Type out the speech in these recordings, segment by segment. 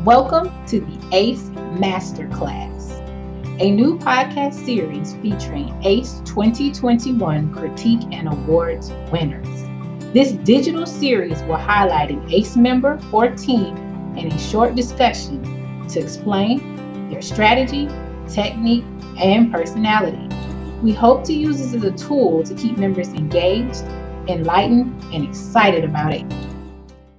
Welcome to the ACE Masterclass, a new podcast series featuring ACE 2021 Critique and Awards winners. This digital series will highlight an ACE member or team in a short discussion to explain their strategy, technique, and personality. We hope to use this as a tool to keep members engaged, enlightened, and excited about it.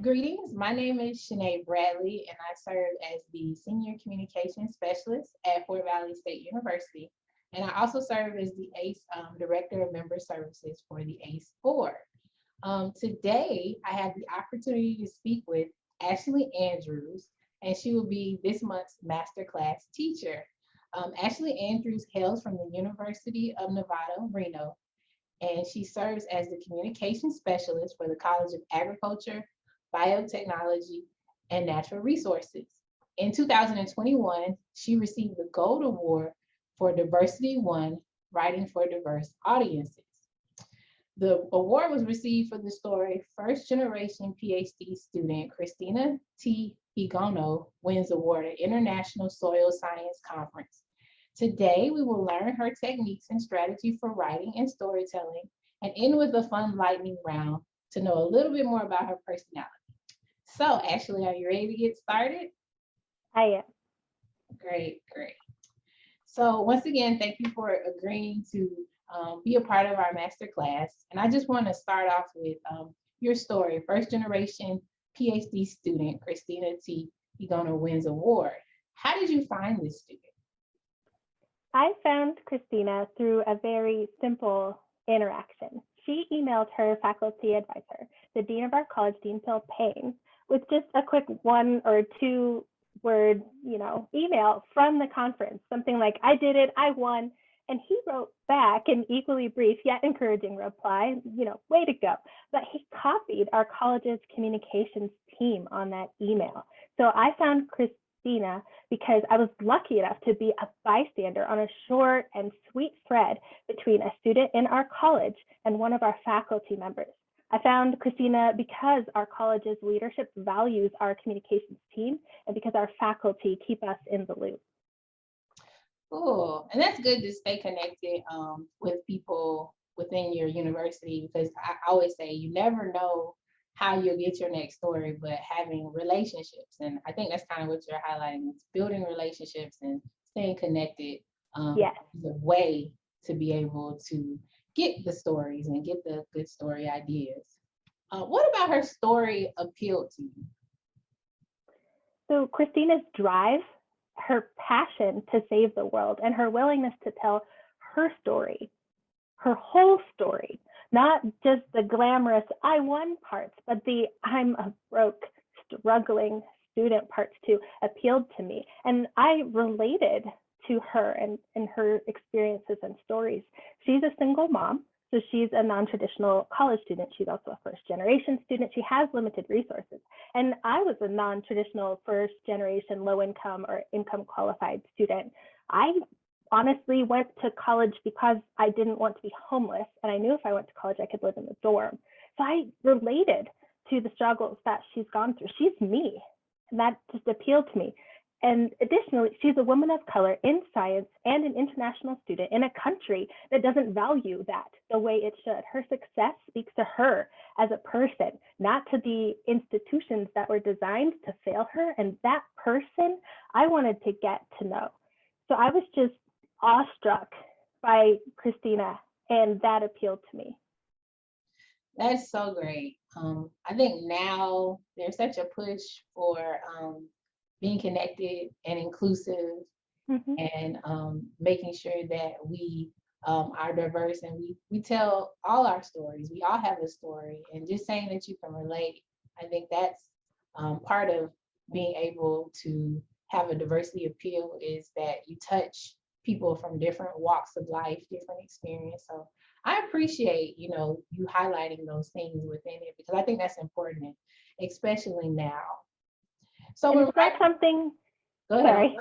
Greetings, my name is Shanae Bradley, and I serve as the Senior Communications Specialist at Fort Valley State University. And I also serve as the ACE Director of Member Services for the ACE Board. Today, I have the opportunity to speak with Ashley Andrews, and she will be this month's Masterclass teacher. Ashley Andrews hails from the University of Nevada, Reno, and she serves as the Communications Specialist for the College of Agriculture, Biotechnology, and Natural Resources. In 2021, she received the Gold Award for Diversity One, Writing for Diverse Audiences. The award was received for the story First Generation PhD Student Christina T. Higono wins award at International Soil Science Conference. Today, we will learn her techniques and strategy for writing and storytelling, and end with a fun lightning round to know a little bit more about her personality. So, Ashley, are you ready to get started? I am. Great. So, once again, thank you for agreeing to be a part of our master class. And I just want to start off with your story, First Generation PhD Student Christina T. Higono wins award. How did you find this student? I found Christina through a very simple interaction. She emailed her faculty advisor, the dean of our college, Dean Phil Payne, with just a quick 1 or 2 word, email from the conference, something like, "I did it, I won." And he wrote back an equally brief yet encouraging reply, way to go. But he copied our college's communications team on that email. So I found Christina because I was lucky enough to be a bystander on a short and sweet thread between a student in our college and one of our faculty members. I found Christina because our college's leadership values our communications team and because our faculty keep us in the loop. Cool. And that's good to stay connected with people within your university, because I always say you never know how you'll get your next story, but having relationships. And I think that's kind of what you're highlighting. It's building relationships and staying connected Yes. is a way to be able to get the stories and get the good story ideas. What about her story appealed to you? So Christina's drive, her passion to save the world, and her willingness to tell her story, her whole story, not just the glamorous I won parts, but the I'm a broke, struggling student parts too, appealed to me. And I related to her and her experiences and stories. She's a single mom, so she's a non-traditional college student. She's also a first-generation student. She has limited resources. And I was a non-traditional first-generation low-income or income-qualified student. I honestly went to college because I didn't want to be homeless, and I knew if I went to college, I could live in the dorm. So I related to the struggles that she's gone through. She's me, and that just appealed to me. And additionally, she's a woman of color in science and an international student in a country that doesn't value that the way it should. Her success speaks to her as a person, not to the institutions that were designed to fail her. And that person I wanted to get to know. So I was just awestruck by Christina, and that appealed to me. That's so great. I think now there's such a push for being connected and inclusive, and making sure that we are diverse and we tell all our stories. We all have a story, and just saying that you can relate, I think that's part of being able to have a diversity appeal, is that you touch people from different walks of life, different experience. So I appreciate, you highlighting those things within it, because I think that's important, especially now. So it's not something, go ahead.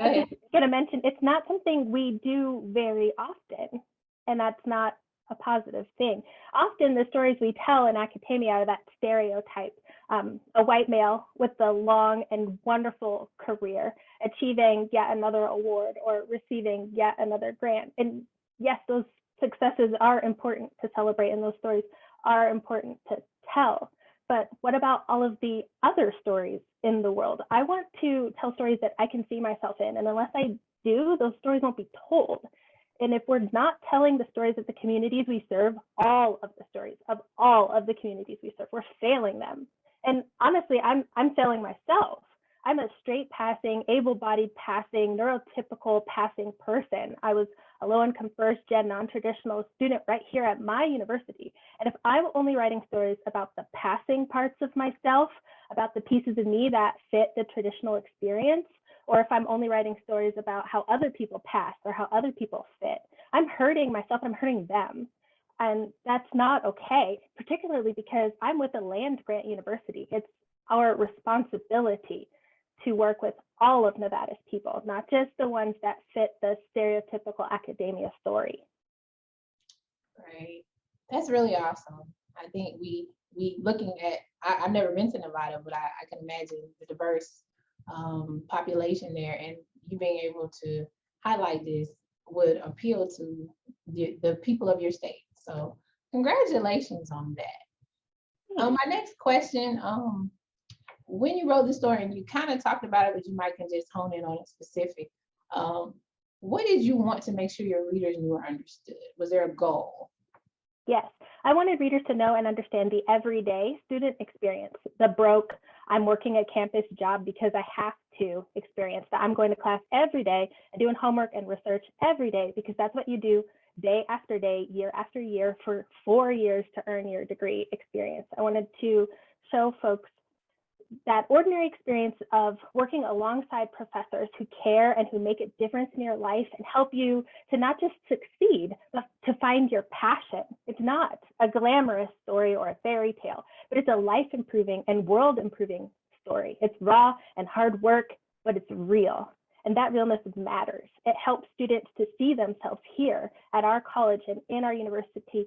I was just going to mention, it's not something we do very often, and that's not a positive thing. Often the stories we tell in academia are that stereotype a white male with a long and wonderful career, achieving yet another award or receiving yet another grant. And yes, those successes are important to celebrate, and those stories are important to tell. But what about all of the other stories in the world? I want to tell stories that I can see myself in, and unless I do, those stories won't be told. And if we're not telling the stories of the communities we serve, all of the stories of all of the communities we serve, we're failing them. And honestly, I'm failing myself. I'm a straight passing, able-bodied passing, neurotypical passing person. I was a low-income first-gen non-traditional student right here at my university. And if I'm only writing stories about the passing parts of myself, about the pieces of me that fit the traditional experience, or if I'm only writing stories about how other people pass or how other people fit, I'm hurting myself, I'm hurting them. And that's not okay, particularly because I'm with a land-grant university. It's our responsibility to work with all of Nevada's people, not just the ones that fit the stereotypical academia story. Right. That's really awesome. I think we looking at, I've never been to Nevada, but I can imagine the diverse population there, and you being able to highlight this would appeal to the people of your state. So congratulations on that. My next question, when you wrote the story, and you kind of talked about it, but you might can just hone in on it specific. What did you want to make sure your readers knew or understood? Was there a goal? Yes, I wanted readers to know and understand the everyday student experience, the broke, I'm working a campus job because I have to experience, that I'm going to class every day and doing homework and research every day because that's what you do day after day, year after year for 4 years to earn your degree experience. I wanted to show folks that ordinary experience of working alongside professors who care and who make a difference in your life and help you to not just succeed, but to find your passion. It's not a glamorous story or a fairy tale, but it's a life-improving and world-improving story. It's raw and hard work, but it's real. And that realness matters. It helps students to see themselves here at our college and in our university,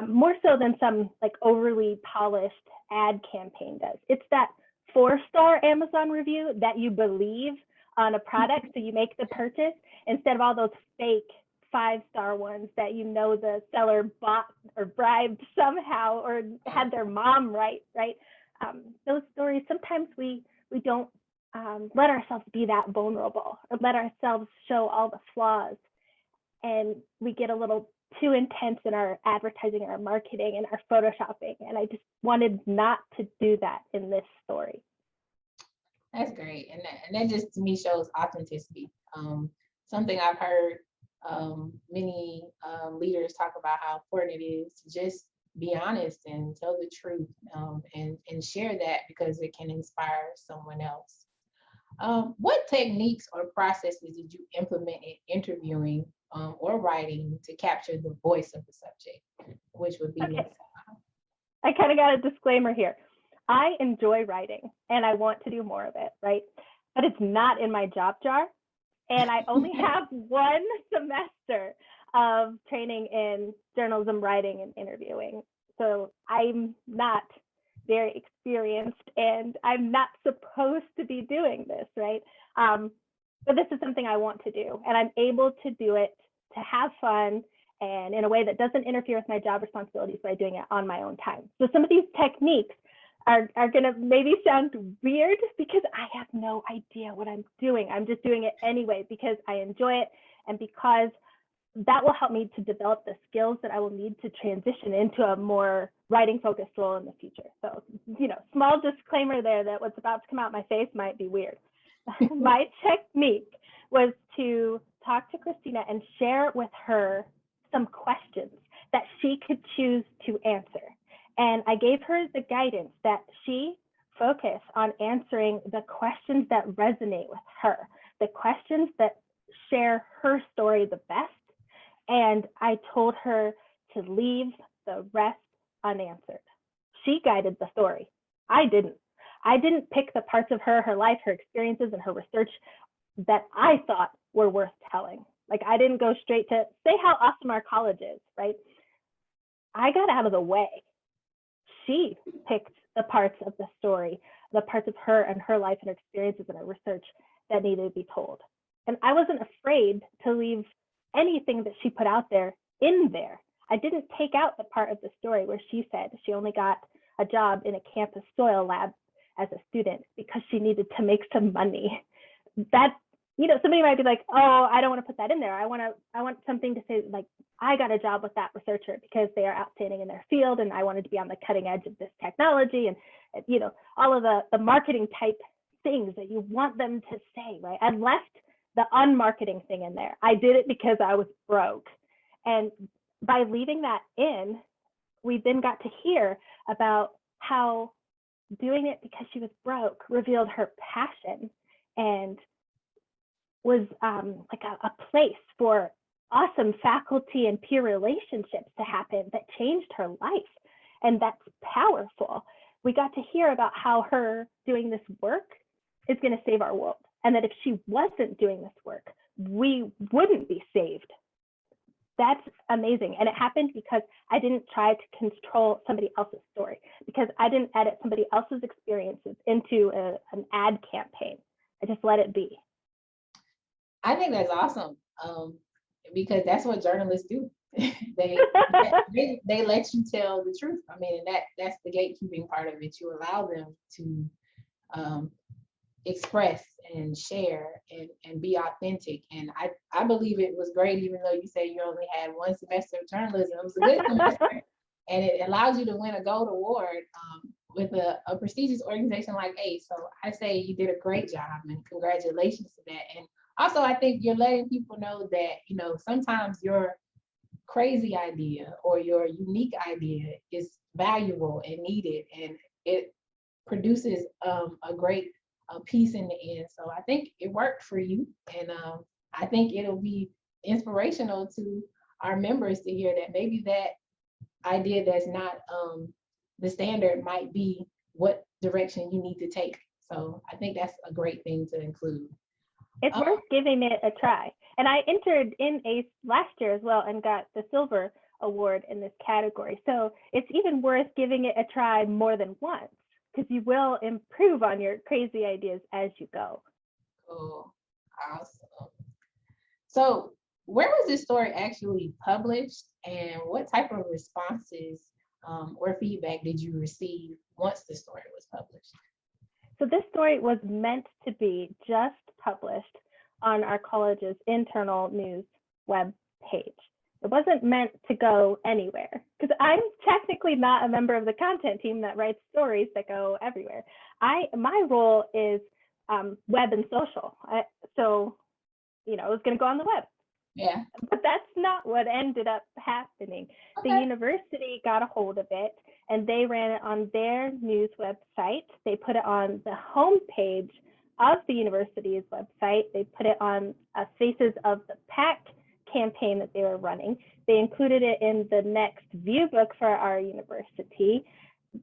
more so than some like overly polished ad campaign does. It's that 4-star Amazon review that you believe on a product, so you make the purchase, instead of all those fake 5-star ones that you know the seller bought or bribed somehow or had their mom write, right? Those stories, sometimes we don't let ourselves be that vulnerable or let ourselves show all the flaws, and we get a little too intense in our advertising, our marketing, and our photoshopping. And I just wanted not to do that in this story. That's great. And that just to me shows authenticity. Something I've heard many leaders talk about how important it is to just be honest and tell the truth, and share that because it can inspire someone else. What techniques or processes did you implement in interviewing or writing to capture the voice of the subject, which would be okay. I kind of got a disclaimer here. I enjoy writing and I want to do more of it, right? But it's not in my job jar. And I only have 1 semester of training in journalism, writing, and interviewing. So I'm not very experienced and I'm not supposed to be doing this, right? But this is something I want to do, and I'm able to do it to have fun and in a way that doesn't interfere with my job responsibilities by doing it on my own time. So some of these techniques are gonna maybe sound weird because I have no idea what I'm doing. I'm just doing it anyway because I enjoy it and because that will help me to develop the skills that I will need to transition into a more writing focused role in the future. So, small disclaimer there that what's about to come out my face might be weird. My technique was to talk to Christina and share with her some questions that she could choose to answer. And I gave her the guidance that she focus on answering the questions that resonate with her, the questions that share her story the best. And I told her to leave the rest unanswered. She guided the story. I didn't. I didn't pick the parts of her life, her experiences, and her research that I thought were worth telling. Like I didn't go straight to say how awesome our college is, right? I got out of the way. She picked the parts of the story, the parts of her and her life and her experiences and her research that needed to be told. And I wasn't afraid to leave anything that she put out there in there. I didn't take out the part of the story where she said she only got a job in a campus soil lab as a student because she needed to make some money. That, somebody might be like, oh, I don't want to put that in there. I want something to say like, I got a job with that researcher because they are outstanding in their field and I wanted to be on the cutting edge of this technology and, all of the marketing type things that you want them to say, right? I left the unmarketing thing in there. I did it because I was broke. And by leaving that in, we then got to hear about how doing it because she was broke revealed her passion and was like a place for awesome faculty and peer relationships to happen that changed her life. And that's powerful. We got to hear about how her doing this work is going to save our world. And that if she wasn't doing this work, we wouldn't be saved. That's amazing. And it happened because I didn't try to control somebody else's story, because I didn't edit somebody else's experiences into an ad campaign. I just let it be. I think that's awesome, because that's what journalists do. they let you tell the truth. I mean, and that's the gatekeeping part of it. You allow them to express and share and be authentic. And I believe it was great, even though you say you only had one semester of journalism. It was a good semester, and it allows you to win a gold award with a prestigious organization like ACE. So I say you did a great job, and congratulations to that. And also, I think you're letting people know that, sometimes your crazy idea or your unique idea is valuable and needed, and it produces a great piece in the end. So I think it worked for you, and I think it'll be inspirational to our members to hear that maybe that idea that's not the standard might be what direction you need to take. So I think that's a great thing to include. It's worth giving it a try. And I entered in ACE last year as well and got the silver award in this category. So it's even worth giving it a try more than once, because you will improve on your crazy ideas as you go. Cool. Awesome. So where was this story actually published, and what type of responses or feedback did you receive once the story was published? So this story was meant to be just published on our college's internal news web page. It wasn't meant to go anywhere, because I'm technically not a member of the content team that writes stories that go everywhere. My role is web and social. So, it was going to go on the web. Yeah. But that's not what ended up happening. Okay. The university got a hold of it, and they ran it on their news website. They put it on the homepage of the university's website. They put it on Faces of the Pack campaign that they were running. They included it in the next view book for our university.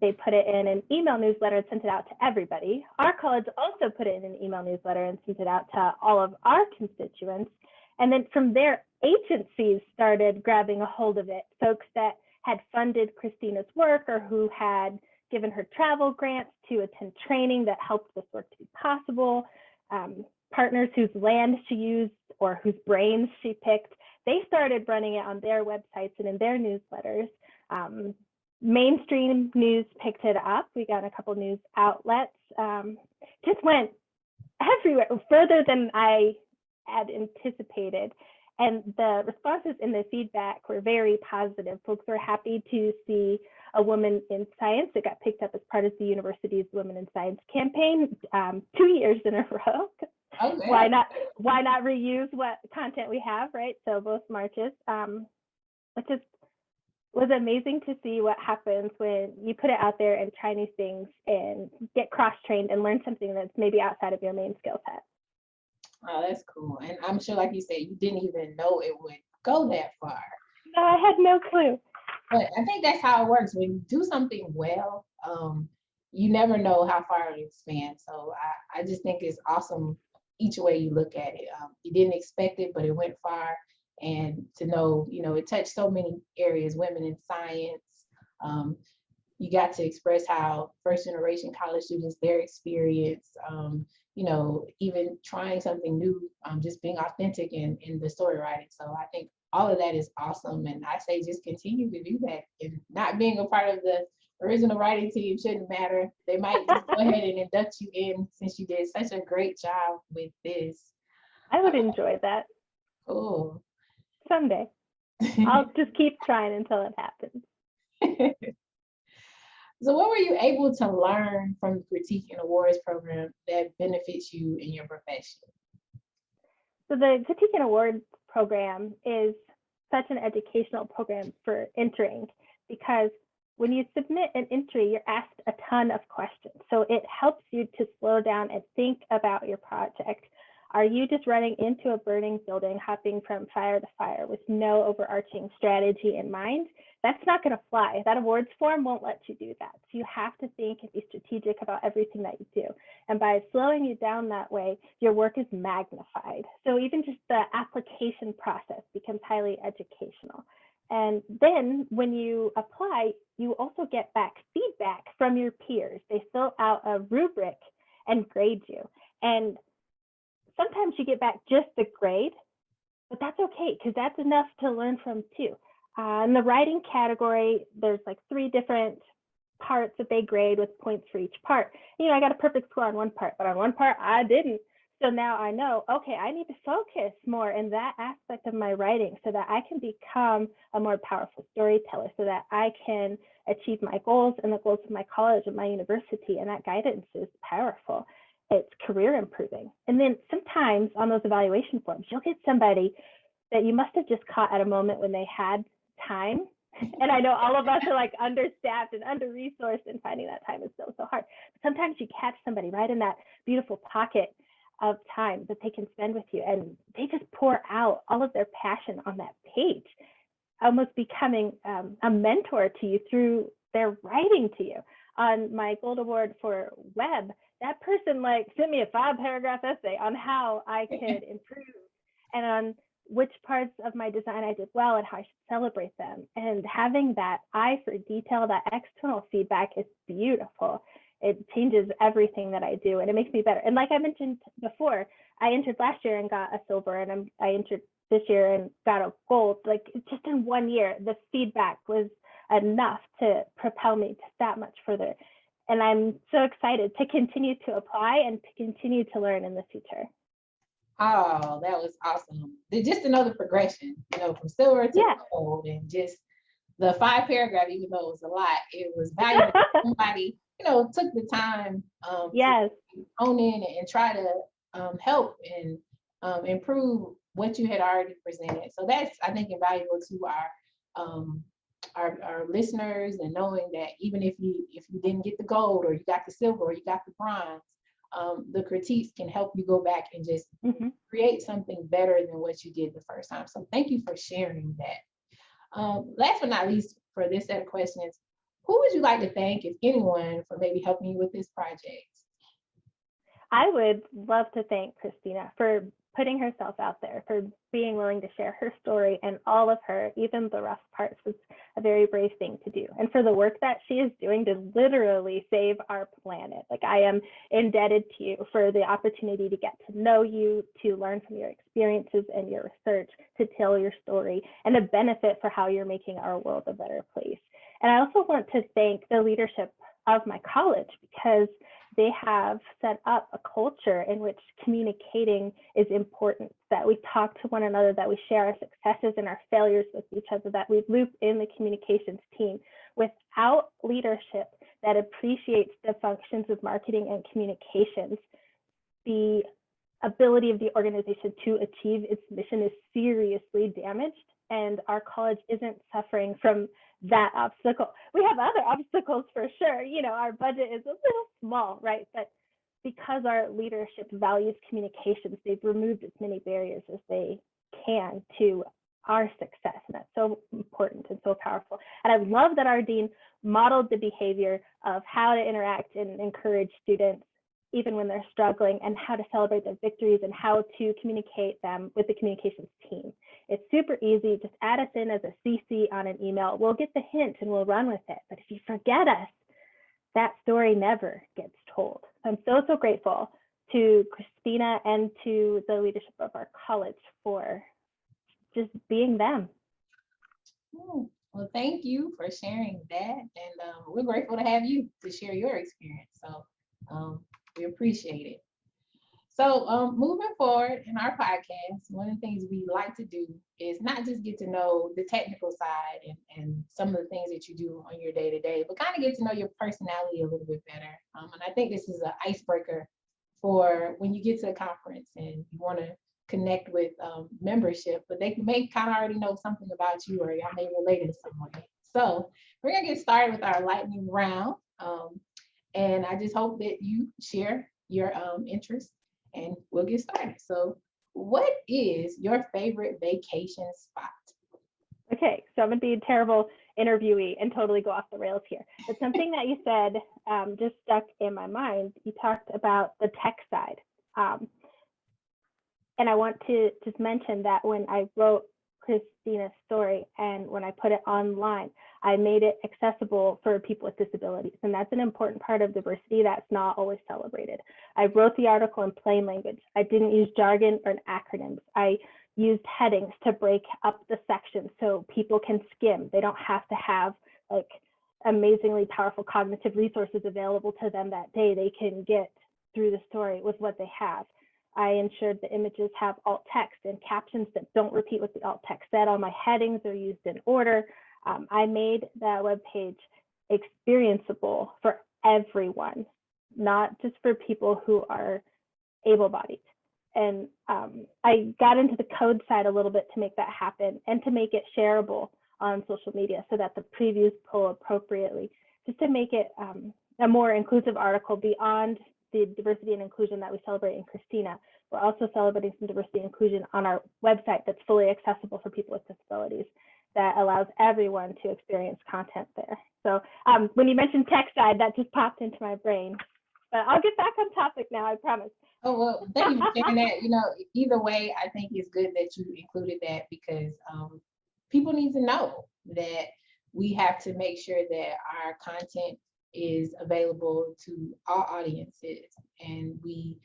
They put it in an email newsletter and sent it out to everybody. Our college also put it in an email newsletter and sent it out to all of our constituents. And then from there, agencies started grabbing a hold of it. Folks that had funded Christina's work or who had given her travel grants to attend training that helped this work to be possible. Partners whose land she used or whose brains she picked, they started running it on their websites and in their newsletters. Mainstream news picked it up. We got a couple news outlets. Just went everywhere, further than I had anticipated. And the responses and the feedback were very positive. Folks were happy to see a woman in science. It got picked up as part of the university's Women in Science campaign 2 years in a row. Okay. Why not reuse what content we have, right? So both marches. It just was amazing to see what happens when you put it out there and try new things and get cross-trained and learn something that's maybe outside of your main skill set. Oh, that's cool. And I'm sure, like you said, you didn't even know it would go that far. No, I had no clue. But I think that's how it works. When you do something well, you never know how far it'll expand. So I just think it's awesome each way you look at it. You didn't expect it, but it went far. And to know, it touched so many areas, women in science, you got to express how first generation college students, their experience, even trying something new, just being authentic in the story writing. So I think all of that is awesome. And I say just continue to do that. And not being a part of the original writing team shouldn't matter. They might just go ahead and induct you in since you did such a great job with this. I would enjoy that. Cool. Someday. I'll just keep trying until it happens. So what were you able to learn from the Critique and Awards program that benefits you in your profession? So the Critique and Awards program is such an educational program for entering, because when you submit an entry, you're asked a ton of questions. So it helps you to slow down and think about your project. Are you just running into a burning building, hopping from fire to fire with no overarching strategy in mind? That's not going to fly. That awards form won't let you do that. So you have to think and be strategic about everything that you do. And by slowing you down that way, your work is magnified. So even just the application process becomes highly educational. And then when you apply, you also get back feedback from your peers. They fill out a rubric and grade you. And sometimes you get back just the grade, but that's okay, because that's enough to learn from too. In the writing category, there's like 3 different parts that they grade with points for each part. I got a perfect score on one part, but on one part I didn't. So now I know, okay, I need to focus more in that aspect of my writing so that I can become a more powerful storyteller, so that I can achieve my goals and the goals of my college and my university. And that guidance is powerful. It's career improving. And then sometimes on those evaluation forms, you'll get somebody that you must have just caught at a moment when they had time. And I know all of us are like understaffed and under-resourced, and finding that time is so hard. But sometimes you catch somebody right in that beautiful pocket of time that they can spend with you, and they just pour out all of their passion on that page, almost becoming a mentor to you through their writing to you. On my Gold Award for Web, that person sent me a 5-paragraph essay on how I could improve, and on which parts of my design I did well and how I should celebrate them. And having that eye for detail, that external feedback, is beautiful. It changes everything that I do, and it makes me better. And like I mentioned before, I entered last year and got a silver, and I entered this year and got a gold. Just in 1 year, the feedback was enough to propel me to that much further. And I'm so excited to continue to apply and to continue to learn in the future. Oh, that was awesome. Just to know the progression, from silver to gold, and just the 5-paragraph, even though it was a lot, it was valuable. Somebody, took the time to hone in and try to help and improve what you had already presented. So that's, I think, invaluable to our listeners, and knowing that even if you didn't get the gold, or you got the silver, or you got the bronze, the critiques can help you go back and just create something better than what you did the first time. So thank you for sharing that. Last but not least, for this set of questions, who would you like to thank, if anyone, for maybe helping you with this project? I would love to thank Christina for putting herself out there, for being willing to share her story, and all of her, even the rough parts, was a very brave thing to do. And for the work that she is doing to literally save our planet. I am indebted to you for the opportunity to get to know you, to learn from your experiences and your research, to tell your story, and the benefit for how you're making our world a better place. And I also want to thank the leadership of my college, because they have set up a culture in which communicating is important, that we talk to one another, that we share our successes and our failures with each other, that we loop in the communications team. Without leadership that appreciates the functions of marketing and communications, the ability of the organization to achieve its mission is seriously damaged, and our college isn't suffering from that obstacle. We have other obstacles for sure. Our budget is a little small, right? But because our leadership values communications, they've removed as many barriers as they can to our success. And that's so important and so powerful. And I love that our dean modeled the behavior of how to interact and encourage students, even when they're struggling, and how to celebrate their victories, and how to communicate them with the communications team. It's super easy. Just add us in as a CC on an email. We'll get the hint and we'll run with it. But if you forget us, that story never gets told. I'm so, so grateful to Christina and to the leadership of our college for just being them. Well, thank you for sharing that. And we're grateful to have you to share your experience. So we appreciate it. So moving forward in our podcast, one of the things we like to do is not just get to know the technical side and some of the things that you do on your day-to-day, but kind of get to know your personality a little bit better. And I think this is an icebreaker for when you get to a conference and you want to connect with membership, but they may kind of already know something about you or y'all may relate in some way. So we're going to get started with our lightning round. And I just hope that you share your interest and we'll get started. So what is your favorite vacation spot? Okay, so I'm gonna be a terrible interviewee and totally go off the rails here. But something that you said just stuck in my mind. You talked about the tech side. And I want to just mention that when I wrote Christina's story and when I put it online, I made it accessible for people with disabilities. And that's an important part of diversity that's not always celebrated. I wrote the article in plain language. I didn't use jargon or acronyms. I used headings to break up the sections so people can skim. They don't have to have like amazingly powerful cognitive resources available to them that day. They can get through the story with what they have. I ensured the images have alt text and captions that don't repeat what the alt text said. All my headings are used in order. I made that webpage experienceable for everyone, not just for people who are able-bodied. And I got into the code side a little bit to make that happen and to make it shareable on social media so that the previews pull appropriately, just to make it a more inclusive article beyond the diversity and inclusion that we celebrate in Christina. We're also celebrating some diversity and inclusion on our website that's fully accessible for people with disabilities that allows everyone to experience content there. So when you mentioned tech side, that just popped into my brain. But I'll get back on topic now, I promise. Oh, well, thank you for sharing that. You know, either way, I think it's good that you included that because people need to know that we have to make sure that our content is available to all audiences and we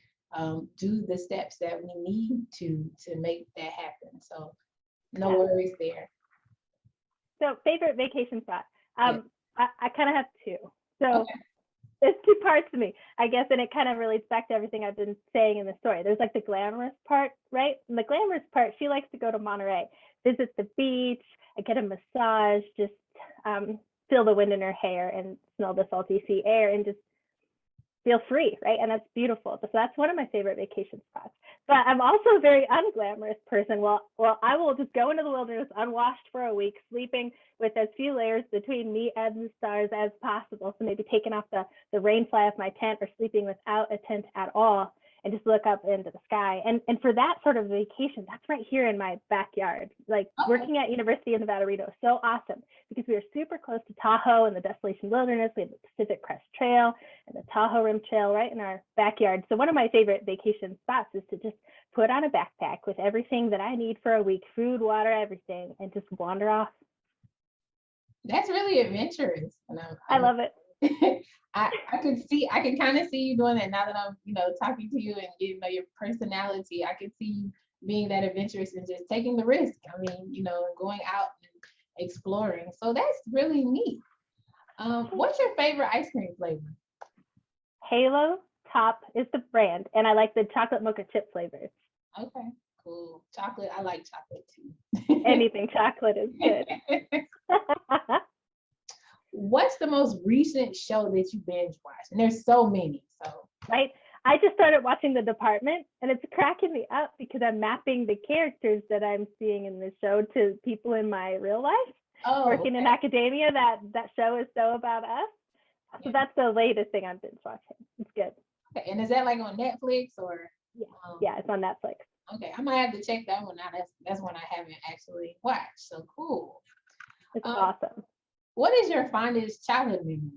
do the steps that we need to make that happen. So no worries there. So favorite vacation spot. Yeah. I kind of have two. So there's two parts to me, I guess, and it kind of relates back to everything I've been saying in the story. There's like the glamorous part, right? And the glamorous part, she likes to go to Monterey, visit the beach, get a massage, just feel the wind in her hair and smell the salty sea air and just feel free, right? And that's beautiful. So that's one of my favorite vacation spots. But I'm also a very unglamorous person. Well, I will just go into the wilderness unwashed for a week, sleeping with as few layers between me and the stars as possible. So maybe taking off the rain fly off my tent or sleeping without a tent at all and just look up into the sky. And for that sort of vacation, that's right here in my backyard. Like working at University of Nevada, Reno, so awesome because we are super close to Tahoe and the Desolation Wilderness. We have the Pacific Crest Trail and the Tahoe Rim Trail right in our backyard. So one of my favorite vacation spots is to just put on a backpack with everything that I need for a week, food, water, everything, and just wander off. That's really adventurous. I love it. I can kind of see you doing that now that I'm, talking to you and getting to know your personality. I can see you being that adventurous and just taking the risk. I mean, going out and exploring. So that's really neat. What's your favorite ice cream flavor? Halo Top is the brand, and I like the chocolate mocha chip flavors. Okay, cool. Chocolate, I like chocolate too. Anything chocolate is good. What's the most recent show that you binge watched? And there's so many, so. Right. I just started watching The Department, and it's cracking me up because I'm mapping the characters that I'm seeing in this show to people in my real life. Working in academia, that show is so about us. So that's the latest thing I've binge watching. It's good. Okay, and is that like on Netflix or? Yeah, it's on Netflix. Okay, I might have to check that one out. That's one I haven't actually watched. So cool. It's awesome. What is your fondest childhood memory?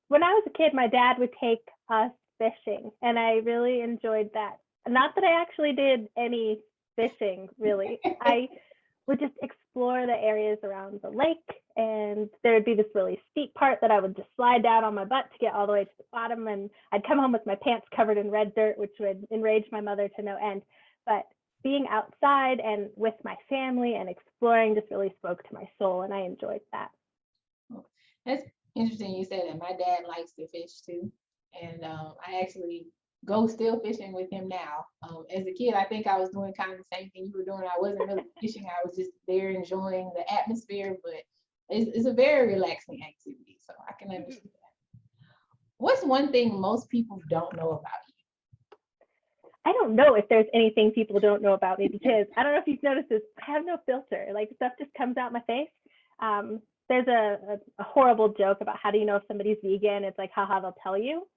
When I was a kid, my dad would take us fishing, and I really enjoyed that. Not that I actually did any fishing, really. I would just explore the areas around the lake And there would be this really steep part that I would just slide down on my butt to get all the way to the bottom. And I'd come home with my pants covered in red dirt, which would enrage my mother to no end. But being outside and with my family and exploring just really spoke to my soul, and I enjoyed that. That's interesting you said that. My dad likes to fish too. And I actually go still fishing with him now. As a kid, I think I was doing kind of the same thing you were doing. I wasn't really fishing. I was just there enjoying the atmosphere, but it's a very relaxing activity. So I can understand that. What's one thing most people don't know about you? I don't know if there's anything people don't know about me, because I don't know if you've noticed this, I have no filter. Like, stuff just comes out my face. There's a horrible joke about how do you know if somebody's vegan? It's like, haha, they'll tell you.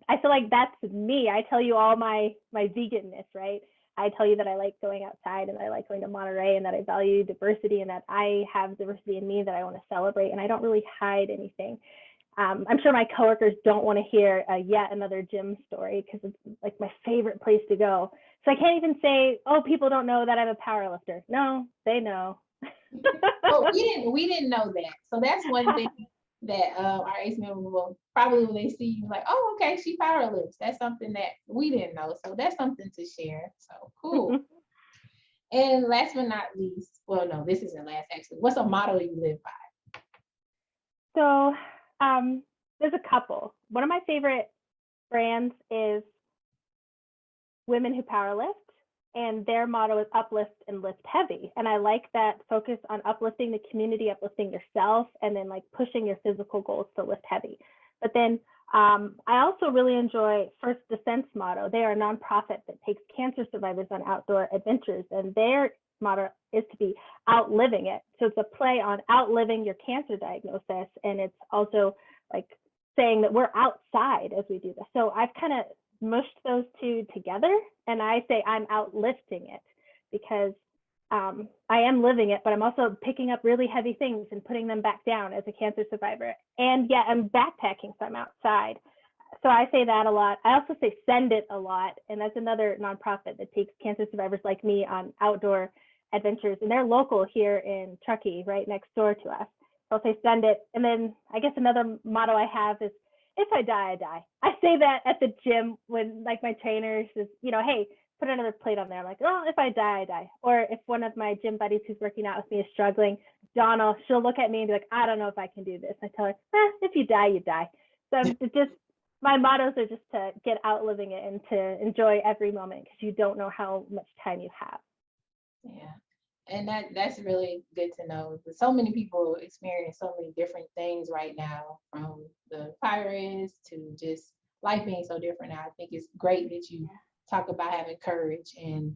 I feel like that's me. I tell you all my veganness, right? I tell you that I like going outside and I like going to Monterey and that I value diversity and that I have diversity in me that I want to celebrate, and I don't really hide anything. I'm sure my coworkers don't want to hear yet another gym story, because it's like my favorite place to go. So I can't even say, oh, people don't know that I'm a power lifter. No, they know. Well, we didn't know that. So that's one thing that our ACE member will probably, when they see you, like, oh, okay, she power lifts. That's something that we didn't know. So that's something to share. So cool. And last but not least, well, no, this isn't last actually. What's a motto you live by? So there's a couple. One of my favorite brands is Women Who Power Lift, and their motto is uplift and lift heavy. And I like that focus on uplifting the community, uplifting yourself, and then like pushing your physical goals to lift heavy. But then I also really enjoy First Descent's motto. They are a nonprofit that takes cancer survivors on outdoor adventures, and their motto is to be outliving it. So it's a play on outliving your cancer diagnosis, and it's also like saying that we're outside as we do this. So I've kind of mushed those two together, and I say I'm outlifting it, because I am living it, but I'm also picking up really heavy things and putting them back down as a cancer survivor. And yet I'm backpacking, so I'm outside. So I say that a lot. I also say Send It a lot, and that's another nonprofit that takes cancer survivors like me on outdoor adventures, and they're local here in Truckee, right next door to us. So I'll say Send It. And then I guess another motto I have is, if I die, I die. I say that at the gym when like my trainer says, you know, hey, put another plate on there. I'm like, oh, if I die, I die. Or if one of my gym buddies who's working out with me is struggling, Donna, she'll look at me and be like, I don't know if I can do this. I tell her, if you die, you die. So it's just, my mottos are just to get out living it and to enjoy every moment, because you don't know how much time you have. Yeah. And that's really good to know. But so many people experience so many different things right now, from the virus to just life being so different now. I think it's great that you talk about having courage and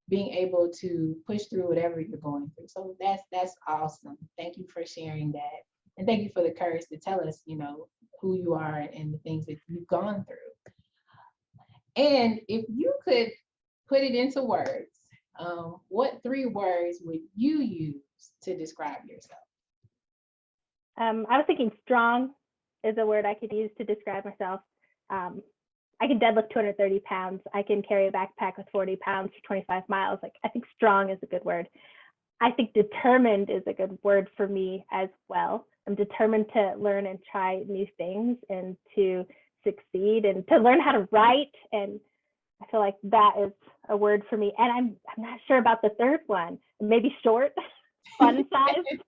being able to push through whatever you're going through. So that's awesome. Thank you for sharing that. And thank you for the courage to tell us, you know, who you are and the things that you've gone through. And if you could put it into words, what 3 words would you use to describe yourself? I was thinking strong is a word I could use to describe myself. I can deadlift 230 pounds. I can carry a backpack with 40 pounds for 25 miles. Like, I think strong is a good word. I think determined is a good word for me as well. I'm determined to learn and try new things and to succeed and to learn how to write. And I feel like that is a word for me. And I'm not sure about the third one. Maybe short, fun size,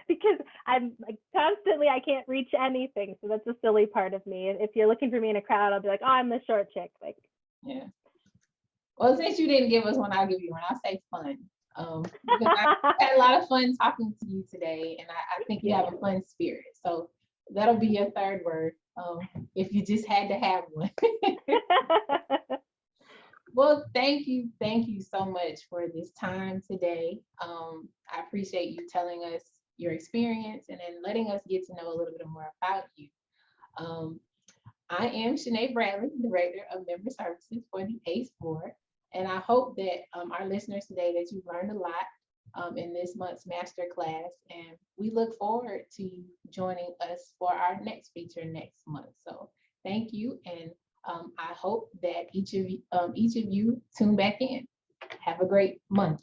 because I'm like constantly, I can't reach anything. So that's a silly part of me. If you're looking for me in a crowd, I'll be like, oh, I'm the short chick. Like, yeah. Well, since you didn't give us one, I'll give you one. I'll say fun. Because I had a lot of fun talking to you today, and I think you have a fun spirit. So that'll be your third word, if you just had to have one. Well, thank you so much for this time today. I appreciate you telling us your experience and then letting us get to know a little bit more about you. I am Shanae Bradley, Director of Member Services for the ACE Board, and I hope that our listeners today, that you've learned a lot in this month's master class, and we look forward to you joining us for our next feature next month. So thank you, and I hope that each of you tune back in. Have a great month.